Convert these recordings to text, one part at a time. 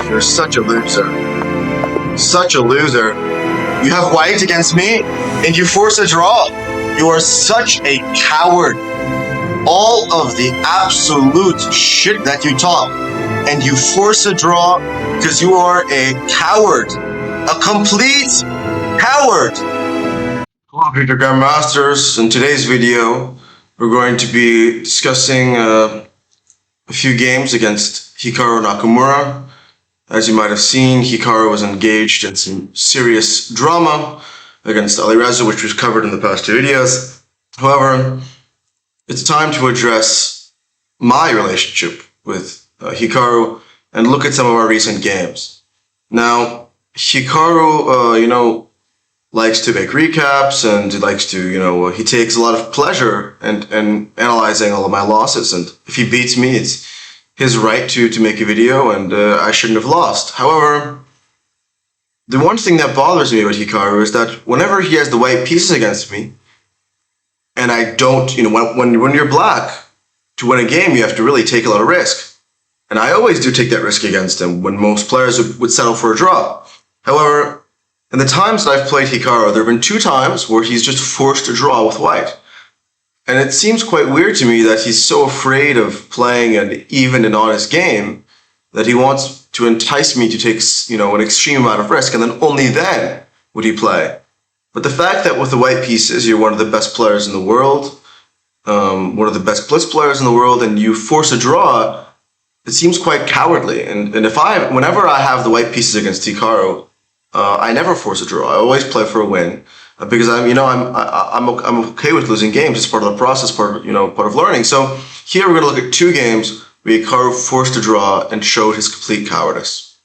You're such a loser. Such a loser. You have white against me, and you force a draw. You are such a coward. All of the absolute shit that you talk, and you force a draw because you are a coward. A complete coward. Hello, Peter Grandmasters. In today's video, we're going to be discussing a few games against Hikaru Nakamura. As you might have seen, Hikaru was engaged in some serious drama against Alireza, which was covered in the past two videos. However, it's time to address my relationship with Hikaru and look at some of our recent games. Now, Hikaru, likes to make recaps, and he likes to, he takes a lot of pleasure in analyzing all of my losses. And if he beats me, it's his right to make a video, and I shouldn't have lost. However, the one thing that bothers me about Hikaru is that whenever he has the white pieces against me, and I don't, when you're black, to win a game, you have to really take a lot of risk. And I always do take that risk against him when most players would settle for a draw. However, in the times that I've played Hikaru, there have been two times where he's just forced a draw with white. And it seems quite weird to me that he's so afraid of playing an even and honest game that he wants to entice me to take, an extreme amount of risk, and then only then would he play. But the fact that with the white pieces, you're one of the best players in the world, one of the best blitz players in the world, and you force a draw, it seems quite cowardly. And whenever I have the white pieces against Hikaru, I never force a draw. I always play for a win. Because I'm okay with losing games. It's part of the process, part of learning. So here we're going to look at two games where Hikaru forced a draw and showed his complete cowardice.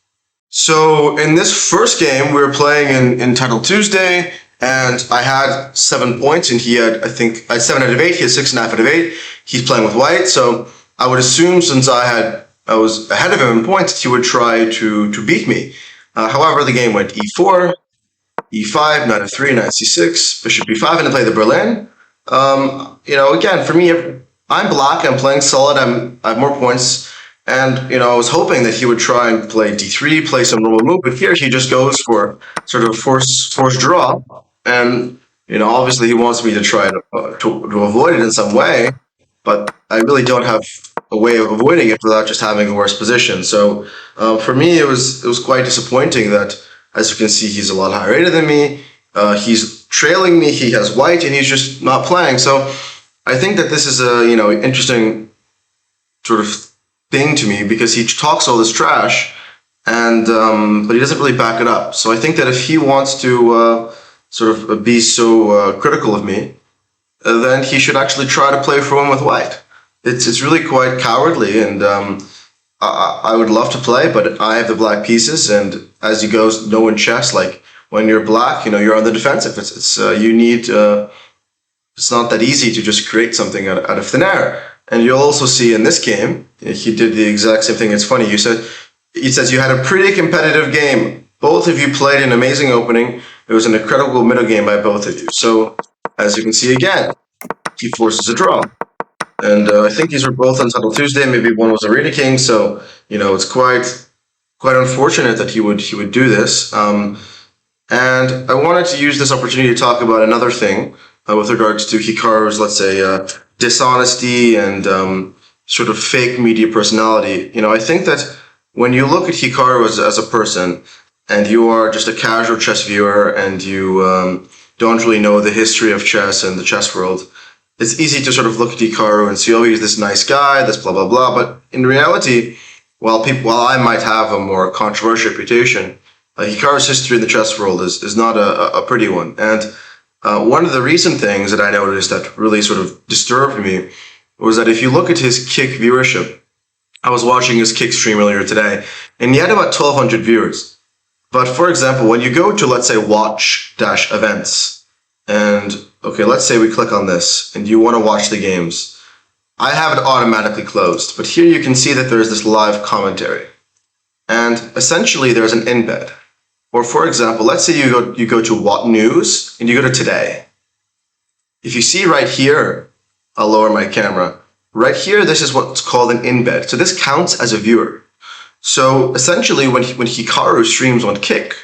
So in this first game, we were playing in Title Tuesday, and I had 7 points, and I had 7 out of 8. He had 6.5 out of 8. He's playing with white, so I would assume since I was ahead of him in points, he would try to beat me. However, the game went e4. E5, knight f3, knight c6, bishop b5, and I play the Berlin. Again, for me, I'm black, I'm playing solid, I have more points, and, I was hoping that he would try and play d3, play some normal move, but here he just goes for sort of forced draw, and, obviously he wants me to try to avoid it in some way, but I really don't have a way of avoiding it without just having a worse position. So, for me, it was quite disappointing that, as you can see, he's a lot higher rated than me. He's trailing me. He has white, and he's just not playing. So I think that this is a interesting sort of thing to me, because he talks all this trash, and but he doesn't really back it up. So I think that if he wants to sort of be so critical of me, then he should actually try to play for one with white. It's really quite cowardly, and I would love to play, but I have the black pieces, and as you know in chess, like when you're black, you're on the defensive. It's not that easy to just create something out of thin air. And you'll also see in this game, he did the exact same thing. It's funny. He says you had a pretty competitive game. Both of you played an amazing opening. It was an incredible middle game by both of you. So as you can see again, he forces a draw. And I think these were both on Title Tuesday. Maybe one was Arena King. So it's quite unfortunate that he would do this. And I wanted to use this opportunity to talk about another thing with regards to Hikaru's, let's say, dishonesty and sort of fake media personality. I think that when you look at Hikaru as a person, and you are just a casual chess viewer, and you don't really know the history of chess and the chess world, it's easy to sort of look at Hikaru and see, oh, he's this nice guy, this blah, blah, blah. But in reality, while I might have a more controversial reputation, Hikaru's history in the chess world is not a pretty one. And one of the recent things that I noticed that really sort of disturbed me was that if you look at his kick viewership, I was watching his kick stream earlier today, and he had about 1,200 viewers. But for example, when you go to, let's say, watch-events, and okay, let's say we click on this, and you want to watch the games, I have it automatically closed, but here you can see that there's this live commentary. And essentially there's an embed. Or for example, let's say you go to What News, and you go to Today. If you see right here, I'll lower my camera, right here this is what's called an embed. So this counts as a viewer. So essentially, when Hikaru streams on Kick,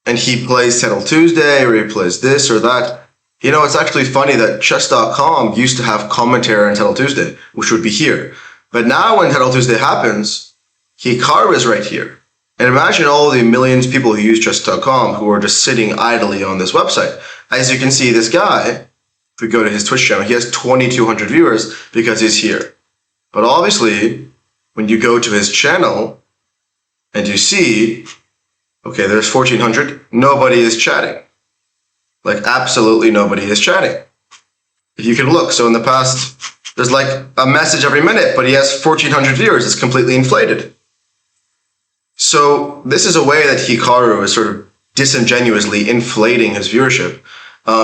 and he plays Title Tuesday, or he plays this or that, it's actually funny that chess.com used to have commentary on Title Tuesday, which would be here. But now when Title Tuesday happens, Hikaru is right here. And imagine all the millions of people who use chess.com who are just sitting idly on this website. As you can see, this guy, if we go to his Twitch channel, he has 2,200 viewers because he's here. But obviously, when you go to his channel and you see, okay, there's 1,400, nobody is chatting. Like, absolutely nobody is chatting. If you can look, so in the past, there's like a message every minute, but he has 1,400 viewers. It's completely inflated. So this is a way that Hikaru is sort of disingenuously inflating his viewership,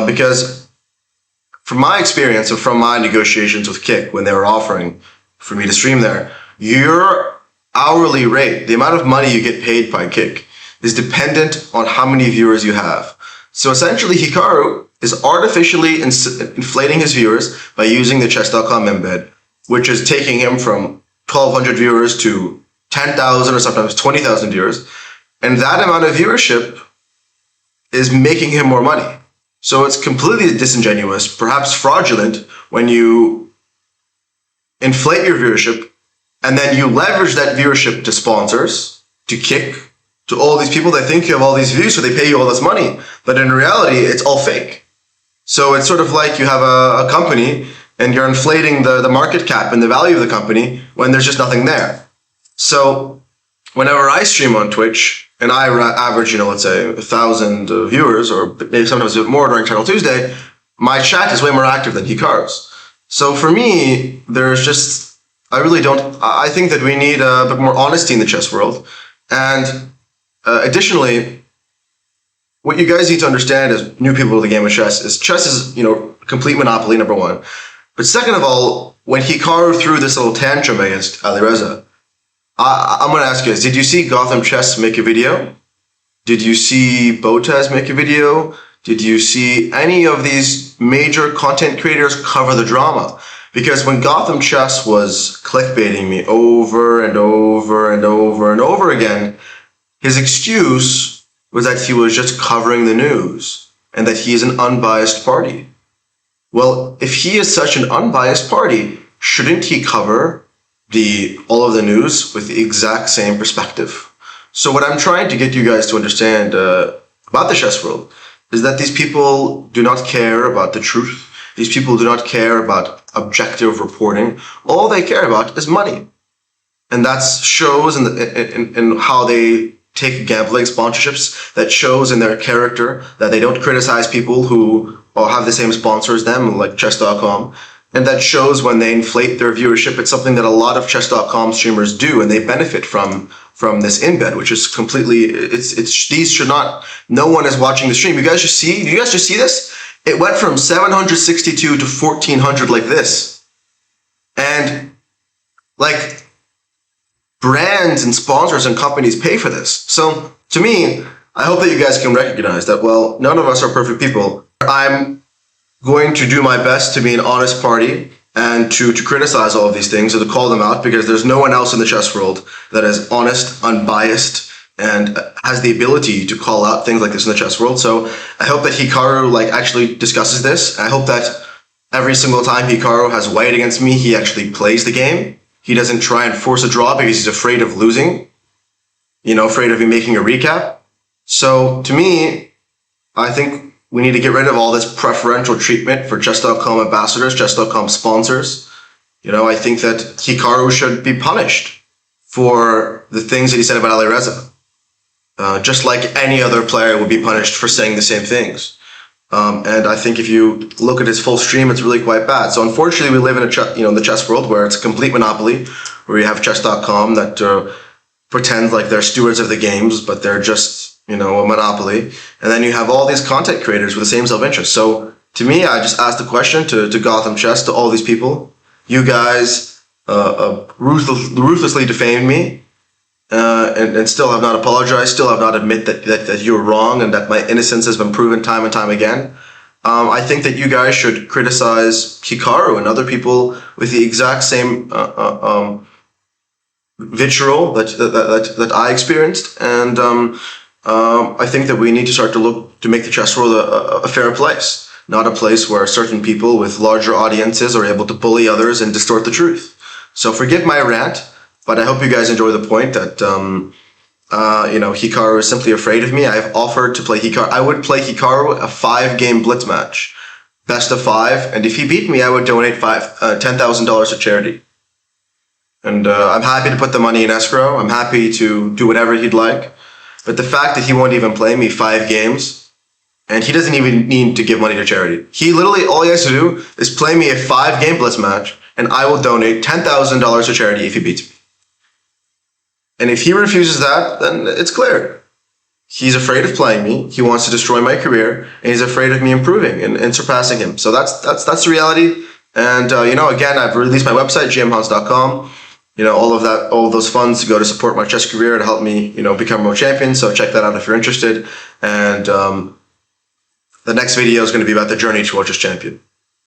because from my experience and from my negotiations with Kick, when they were offering for me to stream there, your hourly rate, the amount of money you get paid by Kick, is dependent on how many viewers you have. So essentially, Hikaru is artificially inflating his viewers by using the chess.com embed, which is taking him from 1,200 viewers to 10,000 or sometimes 20,000 viewers. And that amount of viewership is making him more money. So it's completely disingenuous, perhaps fraudulent, when you inflate your viewership and then you leverage that viewership to sponsors, to Kick, to all these people that think you have all these views, so they pay you all this money. But in reality, it's all fake. So it's sort of like you have a company and you're inflating the market cap and the value of the company when there's just nothing there. So whenever I stream on Twitch and I average, let's say 1,000 viewers, or maybe sometimes a bit more during Channel Tuesday, my chat is way more active than Hikaru's. So for me, I think that we need a bit more honesty in the chess world. And additionally, what you guys need to understand as new people to the game of chess is complete monopoly, number one. But second of all, when Hikaru threw this little tantrum against Alireza, I'm going to ask you guys, did you see Gotham Chess make a video? Did you see Botaz make a video? Did you see any of these major content creators cover the drama? Because when Gotham Chess was clickbaiting me over and over and over and over again, his excuse was that he was just covering the news and that he is an unbiased party. Well, if he is such an unbiased party, shouldn't he cover all of the news with the exact same perspective? So what I'm trying to get you guys to understand about the chess world is that these people do not care about the truth. These people do not care about objective reporting. All they care about is money. And that shows in how they take gambling sponsorships, that shows in their character that they don't criticize people who have the same sponsor as them, like chess.com. And that shows when they inflate their viewership. It's something that a lot of chess.com streamers do, and they benefit from this embed, which is completely, no one is watching the stream. You guys just see this? It went from 762 to 1,400 like this. And like, brands and sponsors and companies pay for this. So to me, I hope that you guys can recognize that, well, none of us are perfect people. I'm going to do my best to be an honest party and to criticize all of these things and to call them out, because there's no one else in the chess world that is honest, unbiased, and has the ability to call out things like this in the chess world. So I hope that Hikaru actually discusses this. I hope that every single time Hikaru has white against me, he actually plays the game. He doesn't try and force a draw because he's afraid of losing, afraid of me making a recap. So to me, I think we need to get rid of all this preferential treatment for chess.com ambassadors, chess.com sponsors. I think that Hikaru should be punished for the things that he said about Alireza. Just like any other player would be punished for saying the same things. And I think if you look at his full stream, it's really quite bad. So unfortunately, we live in the chess world where it's a complete monopoly, where you have chess.com that pretends like they're stewards of the games, but they're just, a monopoly. And then you have all these content creators with the same self-interest. So to me, I just asked the question to Gotham Chess, to all these people. You guys ruthlessly defamed me. And still have not apologized, still have not admit that you're wrong and that my innocence has been proven time and time again. I think that you guys should criticize Hikaru and other people with the exact same vitriol that I experienced, and I think that we need to start to look to make the chess world a fair place, not a place where certain people with larger audiences are able to bully others and distort the truth. So forgive my rant, but I hope you guys enjoy the point that Hikaru is simply afraid of me. I've offered to play Hikaru. I would play Hikaru a 5-game blitz match, best of 5, and if he beat me, I would donate $10,000 to charity. And I'm happy to put the money in escrow. I'm happy to do whatever he'd like. But the fact that he won't even play me 5 games, and he doesn't even need to give money to charity. He literally, all he has to do is play me a 5-game blitz match, and I will donate $10,000 to charity if he beats me. And if he refuses that, then it's clear. He's afraid of playing me. He wants to destroy my career, and he's afraid of me improving and surpassing him. So that's the reality. And again, I've released my website, gmhans.com. All of those funds go to support my chess career to help me, become world champion. So check that out if you're interested. And the next video is going to be about the journey to world chess champion.